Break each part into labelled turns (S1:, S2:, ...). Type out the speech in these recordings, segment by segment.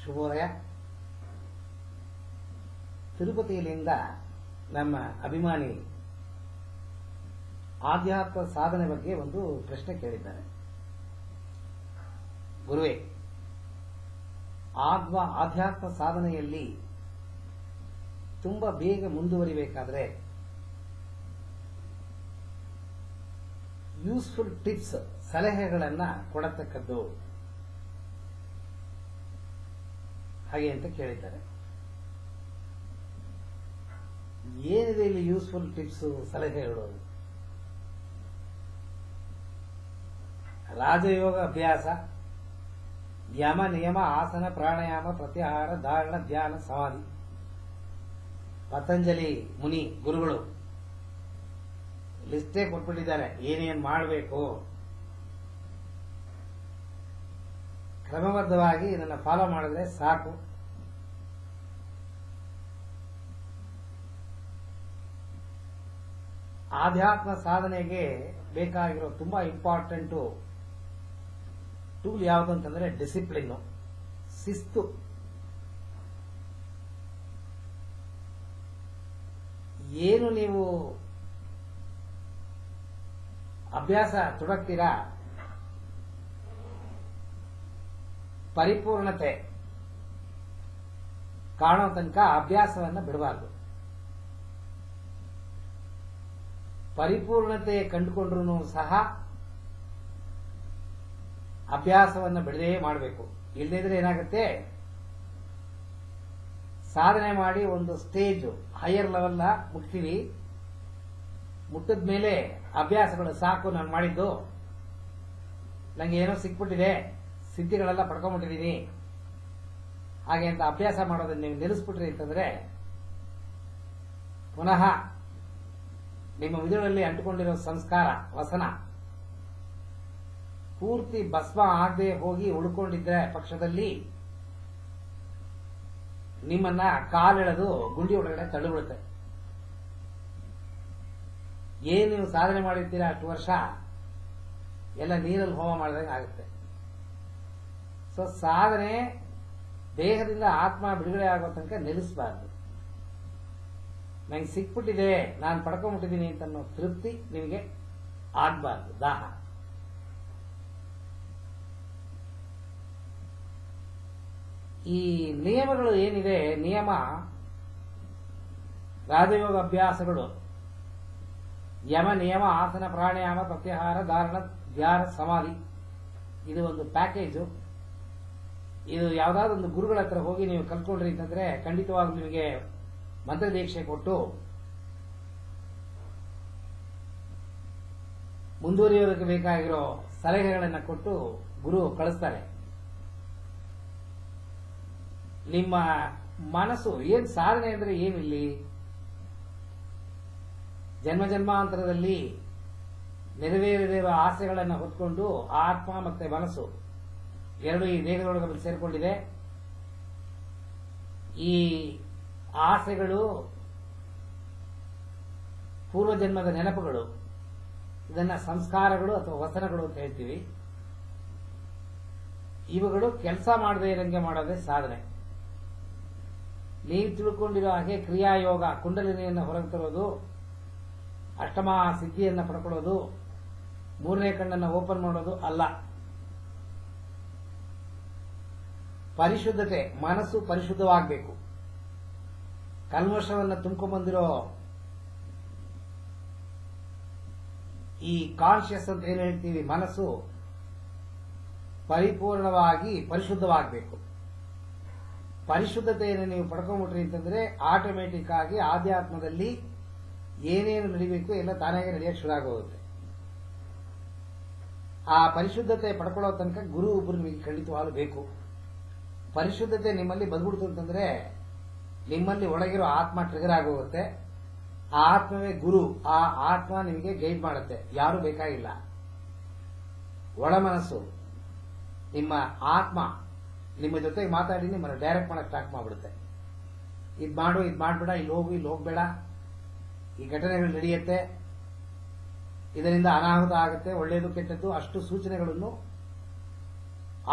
S1: ಶುಭೋದಯ. ತಿರುಪತಿಯಿಂದ ನಮ್ಮ ಅಭಿಮಾನಿ ಆಧ್ಯಾತ್ಮ ಸಾಧನೆ ಬಗ್ಗೆ ಒಂದು ಪ್ರಶ್ನೆ ಕೇಳಿದ್ದಾರೆ. ಗುರುವೇ, ಆಧ್ಯಾತ್ಮ ಸಾಧನೆಯಲ್ಲಿ ತುಂಬಾ ಬೇಗ ಮುಂದುವರಿಬೇಕಾದ್ರೆ ಯೂಸ್ಫುಲ್ ಟಿಪ್ಸ್, ಸಲಹೆಗಳನ್ನ ಕೊಡತಕ್ಕದ್ದು ಹಾಗೆ ಅಂತ ಕೇಳಿದ್ದಾರೆ. ಏನಿದೆ ಇಲ್ಲಿ ಯೂಸ್ಫುಲ್ ಟಿಪ್ಸ್, ಸಲಹೆಗಳು? ರಾಜಯೋಗ ಅಭ್ಯಾಸ, ಯಮ ನಿಯಮ, ಆಸನ, ಪ್ರಾಣಾಯಾಮ, ಪ್ರತ್ಯಾಹಾರ, ಧಾರಣ, ಧ್ಯಾನ, ಸಮಾಧಿ. ಪತಂಜಲಿ ಮುನಿ ಗುರುಗಳು ಲಿಸ್ಟೇ ಕೊಟ್ಬಿಟ್ಟಿದ್ದಾರೆ, ಏನೇನ್ ಮಾಡಬೇಕು. ಕ್ರಮಬದ್ಧವಾಗಿ ಇದನ್ನು ಫಾಲೋ ಮಾಡಿದ್ರೆ ಸಾಕು. ಆಧ್ಯಾತ್ಮ ಸಾಧನೆಗೆ ಬೇಕಾಗಿರೋ ತುಂಬಾ ಇಂಪಾರ್ಟೆಂಟ್ ಟೂಲ್ ಯಾವುದು ಅಂತಂದ್ರೆ ಡಿಸಿಪ್ಲಿನ್, ಶಿಸ್ತು. ಏನು ನೀವು ಅಭ್ಯಾಸ ತೊಡಗ್ತೀರಾ, ಪರಿಪೂರ್ಣತೆ ಕಾಣೋ ತನಕ ಅಭ್ಯಾಸವನ್ನು ಬಿಡಬಾರದು. ಪರಿಪೂರ್ಣತೆ ಕಂಡುಕೊಂಡ್ರೂ ಸಹ ಅಭ್ಯಾಸವನ್ನು ಬಿಡದೇ ಮಾಡಬೇಕು. ಇಲ್ಲದಿದ್ರೆ ಏನಾಗುತ್ತೆ, ಸಾಧನೆ ಮಾಡಿ ಒಂದು ಸ್ಟೇಜ್ ಹೈಯರ್ ಲೆವೆಲ್ ಮುಟ್ತೀವಿ, ಮುಟ್ಟಿದ ಮೇಲೆ ಅಭ್ಯಾಸಗಳು ಸಾಕು, ನಾನು ಮಾಡಿದ್ದು ನಂಗೆ ಏನೋ ಸಿಕ್ಬಿಟ್ಟಿದೆ, ಸಿದ್ಧಿಗಳೆಲ್ಲ ಪಡ್ಕೊಂಡ್ಬಿಟ್ಟಿದ್ದೀನಿ ಹಾಗೆ ಅಂತ ಅಭ್ಯಾಸ ಮಾಡೋದನ್ನ ನೀವು ನಿಲ್ಲಿಸ್ಬಿಟ್ರಿ ಅಂತಂದ್ರೆ ಪುನಃ ನಿಮ್ಮ ಮಿದುಳಲ್ಲಿ ಅಂಟುಕೊಂಡಿರೋ ಸಂಸ್ಕಾರ, ವಸನ ಪೂರ್ತಿ ಭಸ್ಮ ಆಗದೆ ಹೋಗಿ ಉಳ್ಕೊಂಡಿದ್ರೆ ಪಕ್ಷದಲ್ಲಿ ನಿಮ್ಮನ್ನ ಕಾಲೆಳೆದು ಗುಂಡಿ ಒಳಗಡೆ ತಳ್ಳಿಬಿಡುತ್ತೆ. ಏನು ನೀವು ಸಾಧನೆ ಮಾಡಿರ್ತೀರಾ ಅಷ್ಟು ವರ್ಷ ಎಲ್ಲ ನೀರಲ್ಲಿ ಹೋಮ ಮಾಡಿದಂಗೆ ಆಗುತ್ತೆ. ಸೊ ಸಾಧನೆ ದೇಹದಿಂದ ಆತ್ಮ ಬಿಡುಗಡೆ ಆಗೋ ತನಕ ನಿಲ್ಲಿಸಬಾರ್ದು. ನಂಗೆ ಸಿಕ್ಬಿಟ್ಟಿದೆ, ನಾನು ಪಡ್ಕೊಂಡ್ಬಿಟ್ಟಿದ್ದೀನಿ ಅಂತ ಅನ್ನೋ ತೃಪ್ತಿ ನಿಮಗೆ ಆಗಬಾರ್ದು. ದಾಹ. ಈ ನಿಯಮಗಳು ಏನಿದೆ, ನಿಯಮ ರಾಜಯೋಗ ಅಭ್ಯಾಸಗಳು, ಯಮ ನಿಯಮ, ಆಸನ, ಪ್ರಾಣಾಯಾಮ, ಪ್ರತ್ಯಾಹಾರ, ಧಾರಣ, ಧ್ಯಾನ, ಸಮಾಧಿ, ಇದು ಒಂದು ಪ್ಯಾಕೇಜು. ಇದು ಯಾವ್ದಾದ್ರು ಒಂದು ಗುರುಗಳ ಹತ್ರ ಹೋಗಿ ನೀವು ಕಲ್ತ್ಕೊಂಡ್ರಿ ಅಂತಂದ್ರೆ ಖಂಡಿತವಾಗ್ಲೂ ನಿಮಗೆ ಮಂತ್ರ ದೀಕ್ಷೆ ಕೊಟ್ಟು ಮುಂದುವರಿಯೋದಕ್ಕೆ ಬೇಕಾಗಿರೋ ಸಲಹೆಗಳನ್ನು ಕೊಟ್ಟು ಗುರು ಕಳಿಸ್ತಾರೆ. ನಿಮ್ಮ ಮನಸ್ಸು ಏನ್ ಸಾಧನೆ ಅಂದ್ರೆ ಏನಿಲ್ಲಿ, ಜನ್ಮ ಜನ್ಮಾಂತರದಲ್ಲಿ ನೆರವೇರಿರುವ ಆಸೆಗಳನ್ನು ಹೊತ್ಕೊಂಡು ಆತ್ಮ ಮತ್ತೆ ಮನಸ್ಸು ಎರಡು ಈ ದೇಹದೊಳಗೆ ಸೇರಿಕೊಂಡಿದೆ. ಈ ಆಸೆಗಳು ಪೂರ್ವಜನ್ಮದ ನೆನಪುಗಳು, ಇದನ್ನ ಸಂಸ್ಕಾರಗಳು ಅಥವಾ ವಸನಗಳು ಅಂತ ಹೇಳ್ತೀವಿ. ಇವುಗಳು ಕೆಲಸ ಮಾಡದೇ ಇರಂಗೆ ಮಾಡೋದೇ ಸಾಧನೆ. ನೀವು ತಿಳ್ಕೊಂಡಿರೋ ಹಾಗೆ ಕ್ರಿಯಾಯೋಗ, ಕುಂಡಲಿನಿಯನ್ನು ಹೊರಗೆ ತರೋದು, ಅಷ್ಟಮ ಸಿದ್ಧಿಯನ್ನು ಪಡ್ಕೊಳ್ಳೋದು, ಮೂರನೇ ಕಣ್ಣನ್ನು ಓಪನ್ ಮಾಡೋದು ಅಲ್ಲ. ಪರಿಶುದ್ಧತೆ, ಮನಸ್ಸು ಪರಿಶುದ್ಧವಾಗಬೇಕು. ಕಲ್ಮಶವನ್ನು ತುಂಬಿಕೊಂಡ್ಬಂದಿರೋ ಈ ಕಾನ್ಶಿಯಸ್ ಅಂತ ಏನ್ ಹೇಳ್ತೀವಿ, ಮನಸ್ಸು ಪರಿಪೂರ್ಣವಾಗಿ ಪರಿಶುದ್ಧವಾಗಬೇಕು. ಪರಿಶುದ್ಧತೆಯನ್ನು ನೀವು ಪಡ್ಕೊಂಡ್ಬಿಟ್ರಿ ಅಂತಂದ್ರೆ ಆಟೋಮೆಟಿಕ್ ಆಗಿ ಆಧ್ಯಾತ್ಮದಲ್ಲಿ ಏನೇನು ನಡಿಬೇಕು ಎಲ್ಲ ತಾನಾಗೆ ನಡೆಯಕ್ಕೆ ಶುರು ಆಗೋಗುತ್ತೆ. ಆ ಪರಿಶುದ್ಧತೆ ಪಡ್ಕೊಳ್ಳೋ ತನಕ ಗುರು ಒಬ್ಬರು ನಿಮಗೆ ಖಂಡಿತವಾಗಲು ಬೇಕು. ಪರಿಶುದ್ಧತೆ ನಿಮ್ಮಲ್ಲಿ ಬಂದ್ಬಿಡ್ತು ಅಂತಂದ್ರೆ ನಿಮ್ಮಲ್ಲಿ ಒಳಗಿರೋ ಆತ್ಮ ಟ್ರಿಗರ್ ಆಗೋಗುತ್ತೆ. ಆ ಆತ್ಮವೇ ಗುರು. ಆ ಆತ್ಮ ನಿಮಗೆ ಗೈಡ್ ಮಾಡುತ್ತೆ, ಯಾರು ಬೇಕಾಗಿಲ್ಲ. ಒಳ ಮನಸ್ಸು, ನಿಮ್ಮ ಆತ್ಮ ನಿಮ್ಮ ಜೊತೆಗೆ ಮಾತಾಡಿ ನಿಮ್ಮನ್ನು ಡೈರೆಕ್ಟ್ ಮಾಡಕ್ಕೆ ಸ್ಟಾರ್ಟ್ ಮಾಡ್ಬಿಡುತ್ತೆ. ಇದ್ ಮಾಡು, ಇದ್ ಮಾಡ್ಬೇಡ, ಇಲ್ಲಿ ಹೋಗು, ಇಲ್ಲಿ ಹೋಗ್ಬೇಡ, ಈ ಘಟನೆಗಳು ನಡೆಯುತ್ತೆ, ಇದರಿಂದ ಅನಾಹುತ ಆಗುತ್ತೆ, ಒಳ್ಳೆಯದು ಕೆಟ್ಟದ್ದು, ಅಷ್ಟು ಸೂಚನೆಗಳನ್ನು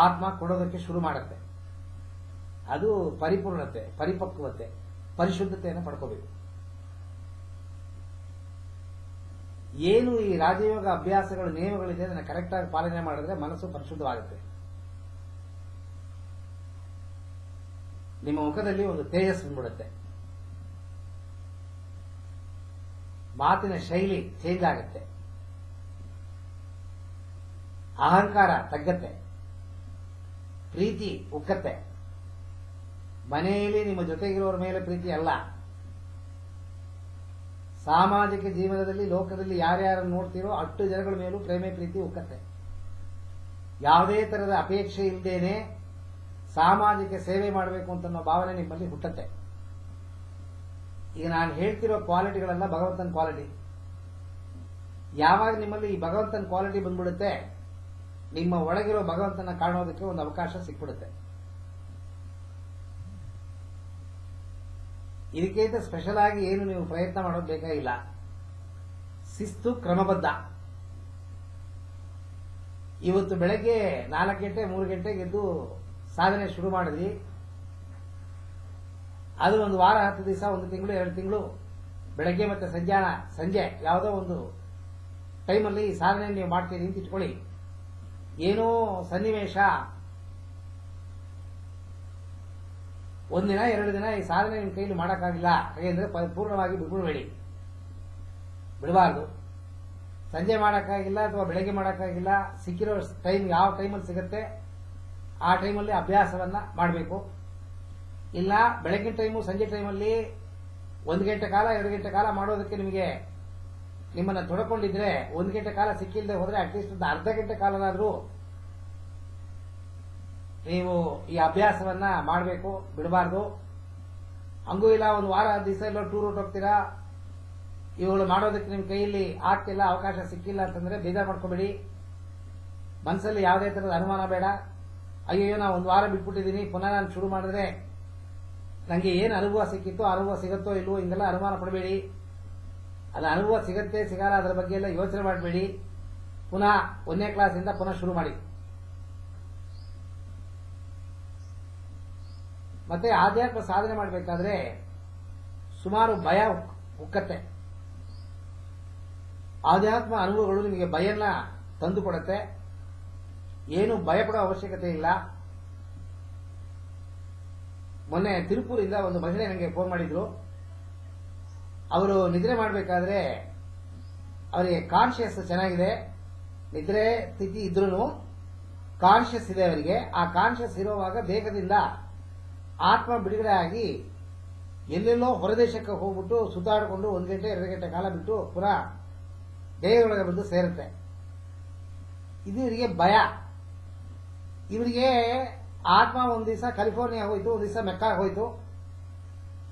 S1: ಆತ್ಮ ಕೊಡೋದಕ್ಕೆ ಶುರು ಮಾಡುತ್ತೆ. ಅದು ಪರಿಪೂರ್ಣತೆ, ಪರಿಪಕ್ವತೆ, ಪರಿಶುದ್ಧತೆಯನ್ನು ಪಡ್ಕೋಬೇಕು. ಏನು ಈ ರಾಜಯೋಗ ಅಭ್ಯಾಸಗಳು, ನಿಯಮಗಳಿದೆ, ಅದನ್ನು ಕರೆಕ್ಟಾಗಿ ಪಾಲನೆ ಮಾಡಿದ್ರೆ ಮನಸ್ಸು ಪರಿಶುದ್ಧವಾಗುತ್ತೆ. ನಿಮ್ಮ ಮುಖದಲ್ಲಿ ಒಂದು ತೇಜಸ್ ಬಂದ್ಬಿಡುತ್ತೆ, ಮಾತಿನ ಶೈಲಿ ಚೇಂಜ್ ಆಗುತ್ತೆ, ಅಹಂಕಾರ ತಗ್ಗತ್ತೆ, ಪ್ರೀತಿ ಉಕ್ಕತ್ತೆ. ಮನೆಯಲ್ಲಿ ನಿಮ್ಮ ಜೊತೆಗಿರೋರ ಮೇಲೆ ಪ್ರೀತಿ ಅಲ್ಲ, ಸಾಮಾಜಿಕ ಜೀವನದಲ್ಲಿ ಲೋಕದಲ್ಲಿ ಯಾರ್ಯಾರನ್ನು ನೋಡ್ತೀರೋ ಅಷ್ಟು ಜನಗಳ ಮೇಲೂ ಪ್ರೇಮೆ ಪ್ರೀತಿ ಉಕ್ಕತ್ತೆ. ಯಾವುದೇ ತರಹದ ಅಪೇಕ್ಷೆ ಇಲ್ಲದೇನೆ ಸಾಮಾಜಿಕ ಸೇವೆ ಮಾಡಬೇಕು ಅಂತ ಭಾವನೆ ನಿಮ್ಮಲ್ಲಿ ಹುಟ್ಟತ್ತೆ. ಈಗ ನಾನು ಹೇಳ್ತಿರೋ ಕ್ವಾಲಿಟಿಗಳೆಲ್ಲ ಭಗವಂತನ ಕ್ವಾಲಿಟಿ. ಯಾವಾಗ ನಿಮ್ಮಲ್ಲಿ ಈ ಭಗವಂತನ ಕ್ವಾಲಿಟಿ ಬಂದ್ಬಿಡುತ್ತೆ, ನಿಮ್ಮ ಒಳಗಿರೋ ಭಗವಂತನ ಕಾಣೋದಕ್ಕೆ ಒಂದು ಅವಕಾಶ ಸಿಕ್ಬಿಡುತ್ತೆ. ಇದಕ್ಕಿಂತ ಸ್ಪೆಷಲ್ ಆಗಿ ಏನು ನೀವು ಪ್ರಯತ್ನ ಮಾಡೋದು ಬೇಕಾಗಿಲ್ಲ. ಶಿಸ್ತು, ಕ್ರಮಬದ್ಧ. ಇವತ್ತು ಬೆಳಗ್ಗೆ 4 ಗಂಟೆ 3 ಗಂಟೆಗೆ ಎದ್ದು ಸಾಧನೆ ಶುರು ಮಾಡಿದ್ರಿ. ಅದು ಒಂದು ವಾರ 10 ದಿವಸ, 1 ತಿಂಗಳು 2 ತಿಂಗಳು ಬೆಳಗ್ಗೆ ಮತ್ತೆ ಸಂಜೆ ಯಾವುದೋ ಒಂದು ಟೈಮಲ್ಲಿ ಸಾಧನೆ ನೀವು ಮಾಡ್ತೀರಿ ಅಂತ ಇಟ್ಕೊಳ್ಳಿ. ಏನೋ ಸನ್ನಿವೇಶ 1 ದಿನ 2 ದಿನ ಈ ಸಾಧನೆ ನಿಮ್ಮ ಕೈಲಿ ಮಾಡೋಕ್ಕಾಗಿಲ್ಲ ಹಾಗೆಂದ್ರೆ ಪೂರ್ಣವಾಗಿ ಬಿಡಬಾರ್ದು. ಸಂಜೆ ಮಾಡೋಕ್ಕಾಗಿಲ್ಲ ಅಥವಾ ಬೆಳಗ್ಗೆ ಮಾಡೋಕ್ಕಾಗಿಲ್ಲ, ಸಿಕ್ಕಿರೋ ಟೈಮ್ ಯಾವ ಟೈಮಲ್ಲಿ ಸಿಗುತ್ತೆ ಆ ಟೈಮಲ್ಲಿ ಅಭ್ಯಾಸವನ್ನ ಮಾಡಬೇಕು. ಇಲ್ಲ ಬೆಳಗಿನ ಟೈಮು ಸಂಜೆ ಟೈಮಲ್ಲಿ 1 ಗಂಟೆ ಕಾಲ 2 ಗಂಟೆ ಕಾಲ ಮಾಡೋದಕ್ಕೆ ನಿಮ್ಮನ್ನ ತೊಡಕೊಂಡಿದ್ರೆ 1 ಗಂಟೆ ಕಾಲ ಸಿಕ್ಕಿಲ್ಲದೆ ಹೋದ್ರೆ ಅಟ್ಲೀಸ್ಟ್ ಒಂದು ಅರ್ಧ ಗಂಟೆ ಕಾಲನಾದ್ರೂ ನೀವು ಈ ಅಭ್ಯಾಸವನ್ನ ಮಾಡಬೇಕು, ಬಿಡಬಾರ್ದು. ಹಂಗೂ ಇಲ್ಲ ಒಂದು ವಾರ 10 ದಿವಸ ಎಲ್ಲ ಟೂರ್ ಹೋಗ್ತೀರಾ, ಇವುಗಳು ಮಾಡೋದಕ್ಕೆ ನಿಮ್ಮ ಕೈಯಲ್ಲಿ ಆಗ್ತಿಲ್ಲ, ಅವಕಾಶ ಸಿಕ್ಕಿಲ್ಲ ಅಂತಂದ್ರೆ ಬೇಜಾರು ಮಾಡ್ಕೋಬೇಡಿ. ಮನಸ್ಸಲ್ಲಿ ಯಾವುದೇ ತರದ ಅನುಮಾನ ಬೇಡ. ಅಯ್ಯೋ ನಾ 1 ವಾರ ಬಿಟ್ಬಿಟ್ಟಿದ್ದೀನಿ, ಪುನಃ ನಾನು ಶುರು ಮಾಡಿದ್ರೆ ನನಗೆ ಏನು ಅನುಭವ ಸಿಕ್ಕಿತ್ತೋ ಅನುಭವ ಸಿಗುತ್ತೋ ಇಲ್ವೋ ಹಿಂಗೆಲ್ಲ ಅನುಮಾನ ಪಡಬೇಡಿ. ಅದು ಅನುಭವ ಸಿಗತ್ತೆ ಸಿಗಲ್ಲ ಅದರ ಬಗ್ಗೆ ಎಲ್ಲ ಯೋಚನೆ ಮಾಡಬೇಡಿ. ಪುನಃ 1ನೇ ಕ್ಲಾಸಿಂದ ಪುನಃ ಶುರು ಮಾಡಿ. ಮತ್ತೆ ಆಧ್ಯಾತ್ಮ ಸಾಧನೆ ಮಾಡಬೇಕಾದ್ರೆ ಸುಮಾರು ಭಯ ಉಕ್ಕತ್ತೆ. ಆಧ್ಯಾತ್ಮ ಅನುಭವಗಳು ನಿಮಗೆ ಭಯನ ತಂದು ಕೊಡುತ್ತೆ. ಏನು ಭಯಪಡೋ ಅವಶ್ಯಕತೆ ಇಲ್ಲ. ಮೊನ್ನೆ ತಿರುಪೂರಿಂದ ಒಂದು ಮಹಿಳೆ ನನಗೆ ಫೋನ್ ಮಾಡಿದ್ರು. ಅವರು ನಿದ್ರೆ ಮಾಡಬೇಕಾದ್ರೆ ಅವರಿಗೆ ಕಾನ್ಶಿಯಸ್ ಚೆನ್ನಾಗಿದೆ, ನಿದ್ರೆ ಸ್ಥಿತಿ ಇದ್ರೂ ಕಾನ್ಶಿಯಸ್ ಇದೆ ಅವರಿಗೆ. ಆ ಕಾನ್ಶಿಯಸ್ ಇರುವಾಗ ದೇಹದಿಂದ ಆತ್ಮ ಬಿಡುಗಡೆ ಆಗಿ ಎಲ್ಲೆಲ್ಲೋ ಹೊರದೇಶಕ್ಕೆ ಹೋಗ್ಬಿಟ್ಟು ಸುತ್ತಾಡಿಕೊಂಡು 1 ಗಂಟೆ 2 ಗಂಟೆ ಕಾಲ ಬಿಟ್ಟು ಪುನಃ ದೇಹದೊಳಗೆ ಬಂದು ಸೇರುತ್ತೆ. ಇದು ಇವರಿಗೆ ಭಯ. ಇವರಿಗೆ ಆತ್ಮ ಒಂದು ದಿವಸ ಕ್ಯಾಲಿಫೋರ್ನಿಯಾ ಹೋಯ್ತು, 1 ದಿವಸ ಮೆಕ್ಕಾ ಹೋಯ್ತು.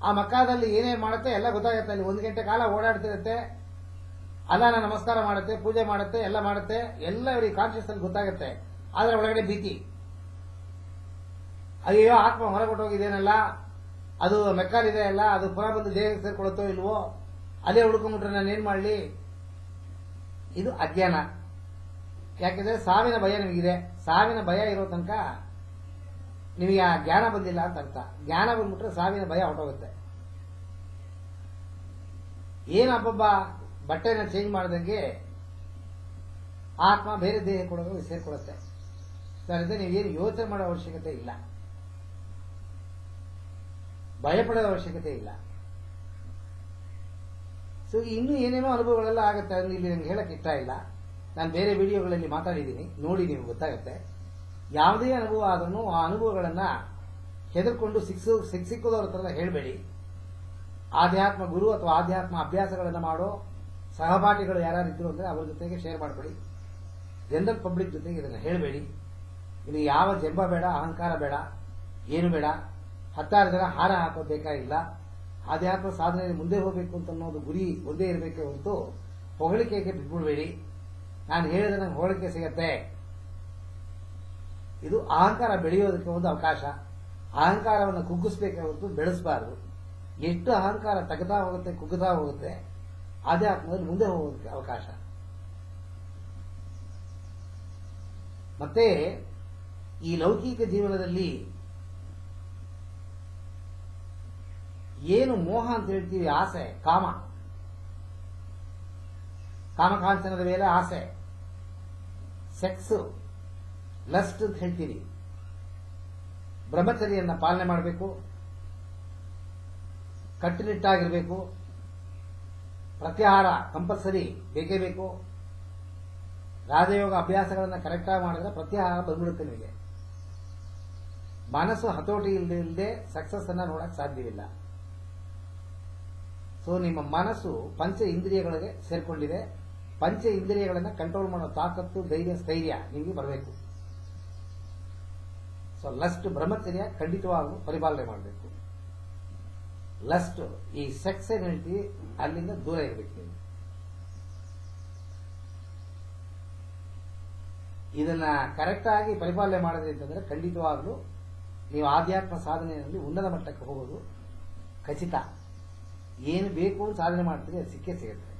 S1: ಆ ಮಕ್ಕಾದಲ್ಲಿ ಏನೇನು ಮಾಡುತ್ತೆ ಎಲ್ಲ ಗೊತ್ತಾಗುತ್ತೆ. ಅಲ್ಲಿ 1 ಗಂಟೆ ಕಾಲ ಓಡಾಡ್ತಿರುತ್ತೆ, ಅಲ್ಲಾನ ನಮಸ್ಕಾರ ಮಾಡುತ್ತೆ, ಪೂಜೆ ಮಾಡುತ್ತೆ, ಎಲ್ಲ ಮಾಡುತ್ತೆ, ಎಲ್ಲ ಇವರಿಗೆ ಕಾನ್ಶಿಯಸ್ ಅಲ್ಲಿ ಗೊತ್ತಾಗುತ್ತೆ. ಆದ್ರೆ ಒಳಗಡೆ ಭೀತಿ, ಅಯ್ಯೋ ಆತ್ಮ ಹೊರಗೊಟ್ಟೋಗಿದೇನಲ್ಲ, ಅದು ಮೆಕ್ಕಾಲಿದೆ ಅಲ್ಲ, ಅದು ಪುನಃ ಬಂದು ದೇಹಕ್ಕೆ ಸೇರ್ಕೊಳುತ್ತೋ ಇಲ್ವೋ, ಅಲ್ಲೇ ಹುಡ್ಕೊಂಡ್ಬಿಟ್ರೆ ನಾನು ಏನ್ ಮಾಡಲಿ. ಇದು ಅಜ್ಞಾನ. ಯಾಕೆಂದ್ರೆ ಸಾವಿನ ಭಯ ನಿಮಗಿದೆ. ಸಾವಿನ ಭಯ ಇರೋ ತನಕ ನಿಮಗೆ ಆ ಜ್ಞಾನ ಬಂದಿಲ್ಲ ಅಂತ ಅರ್ಥ. ಜ್ಞಾನ ಬಂದ್ಬಿಟ್ರೆ ಸಾವಿನ ಭಯ ಹೊರಟೋಗುತ್ತೆ. ಏನು ಹಬ್ಬಬ್ಬ ಬಟ್ಟೆನ ಚೇಂಜ್ ಮಾಡ್ದಂಗೆ ಆತ್ಮ ಬೇರೆ ದೇಹ ಕೊಡೋದು ಸೇರ್ಕೊಡುತ್ತೆ. ಸರ್, ನೀವೇನು ಯೋಚನೆ ಮಾಡೋ ಅವಶ್ಯಕತೆ ಇಲ್ಲ, ಭಯಪಡೋ ಅವಶ್ಯಕತೆ ಇಲ್ಲ. ಸೊ ಇನ್ನೂ ಏನೇನೋ ಅನುಭವಗಳೆಲ್ಲ ಆಗುತ್ತೆ. ಅದನ್ನು ಇಲ್ಲಿ ನಂಗೆ ಹೇಳಕ್ ಇಷ್ಟ ಇಲ್ಲ. ನಾನು ಬೇರೆ ವಿಡಿಯೋಗಳಲ್ಲಿ ಮಾತಾಡಿದ್ದೀನಿ, ನೋಡಿ ನೀವು ಗೊತ್ತಾಗುತ್ತೆ. ಯಾವುದೇ ಅನುಭವ ಆದ್ರೂ ಆ ಅನುಭವಗಳನ್ನ ಹೆದರ್ಕೊಂಡು ಸಿಕ್ಕೋದವ್ರ ಹತ್ರ ಹೇಳಬೇಡಿ. ಆಧ್ಯಾತ್ಮ ಗುರು ಅಥವಾ ಆಧ್ಯಾತ್ಮ ಅಭ್ಯಾಸಗಳನ್ನು ಮಾಡೋ ಸಹಪಾಠಿಗಳು ಯಾರು ಇದ್ರು ಅಂದ್ರೆ ಅವ್ರ ಜೊತೆಗೆ ಶೇರ್ ಮಾಡಬೇಡಿ. ಜನರಲ್ ಪಬ್ಲಿಕ್ ಜೊತೆಗೆ ಇದನ್ನು ಹೇಳಬೇಡಿ. ಇಲ್ಲಿ ಯಾವ ಜಂಬ ಬೇಡ, ಅಹಂಕಾರ ಬೇಡ, ಏನು ಬೇಡ. 10 ಜನ ಹಾರ ಹಾಕೋದು ಬೇಕಾಗಿಲ್ಲ. ಆಧ್ಯಾತ್ಮ ಸಾಧನೆ ಮುಂದೆ ಹೋಗಬೇಕು ಅಂತ ಅನ್ನೋದು ಗುರಿ ಒಂದೇ ಇರಬೇಕೆ ಹೊರತು ಹೊಗಳಿಕೆಗೆ ಬಿಟ್ಬಿಡ್ಬೇಡಿ. ನಾನು ಹೇಳಿದ್ರೆ ನಂಗೆ ಹೊಗಳಿಕೆ ಸಿಗತ್ತೆ. ಇದು ಅಹಂಕಾರ ಬೆಳೆಯೋದಕ್ಕೆ ಒಂದು ಅವಕಾಶ. ಅಹಂಕಾರವನ್ನು ಕುಗ್ಗಿಸ್ಬೇಕೆ ಹೊರತು ಬೆಳೆಸಬಾರದು. ಎಷ್ಟು ಅಹಂಕಾರ ತಗತಾ ಹೋಗುತ್ತೆ, ಕುಗ್ಗುತ್ತಾ ಹೋಗುತ್ತೆ, ಆಧ್ಯಾತ್ಮದಲ್ಲಿ ಮುಂದೆ ಹೋಗೋದಕ್ಕೆ ಅವಕಾಶ. ಮತ್ತೆ ಈ ಲೌಕಿಕ ಜೀವನದಲ್ಲಿ ಏನು ಮೋಹ ಅಂತ ಹೇಳ್ತೀವಿ, ಆಸೆ, ಕಾಮಕಾಂಚನದ ಮೇಲೆ ಆಸೆ, ಸೆಕ್ಸ್, ಲಸ್ಟ್ ಅಂತ ಹೇಳ್ತೀವಿ. ಬ್ರಹ್ಮಚರ್ಯನ್ನ ಪಾಲನೆ ಮಾಡಬೇಕು, ಕಟ್ಟುನಿಟ್ಟಾಗಿರ್ಬೇಕು, ಪ್ರತ್ಯಾಹಾರ ಕಂಪಲ್ಸರಿ ಬೇಕೇ ಬೇಕು. ರಾಜಯೋಗ ಅಭ್ಯಾಸಗಳನ್ನು ಕರೆಕ್ಟಾಗಿ ಮಾಡಿದ್ರೆ ಪ್ರತ್ಯಾಹಾರ ಬಂದ್ಬಿಡುತ್ತೆ ನಿಮಗೆ. ಮನಸ್ಸು ಹತೋಟಿ ಇಲ್ಲದೆ ಸಕ್ಸಸ್ ಅನ್ನ ನೋಡಕ್ ಸಾಧ್ಯವಿಲ್ಲ. ಸೊ ನಿಮ್ಮ ಮನಸ್ಸು ಪಂಚ ಇಂದ್ರಿಯಗಳಿಗೆ ಸೇರ್ಕೊಂಡಿದೆ. ಪಂಚ ಇಂದ್ರಿಯಗಳನ್ನ ಕಂಟ್ರೋಲ್ ಮಾಡೋ ತಾಕತ್ತು, ಧೈರ್ಯ, ಸ್ಥೈರ್ಯ ನಿಮಗೆ ಬರಬೇಕು. ಸೊ ಲಸ್ಟ್, ಬ್ರಹ್ಮಚರ್ಯ ಖಂಡಿತವಾಗೂ ಪರಿಪಾಲನೆ ಮಾಡಬೇಕು. ಲಸ್ಟ್, ಈ ಸೆಕ್ಸ್ ಏನ್ ಹೇಳ್ತೀವಿ ಅಲ್ಲಿಂದ ದೂರ ಇರಬೇಕು ನೀವು. ಇದನ್ನ ಕರೆಕ್ಟ್ ಆಗಿ ಪರಿಪಾಲನೆ ಮಾಡಿದ್ರಿ ಅಂತಂದ್ರೆ ಖಂಡಿತವಾಗ್ಲೂ ನೀವು ಆಧ್ಯಾತ್ಮ ಸಾಧನೆಯಲ್ಲಿ ಉನ್ನತ ಮಟ್ಟಕ್ಕೆ ಹೋಗೋದು ಖಚಿತ. ಏನು ಬೇಕು ಅಂತ ಸಾಧನೆ ಮಾಡ್ತೀರಿ ಅದು ಸಿಕ್ಕೇ ಸಿಗುತ್ತೆ.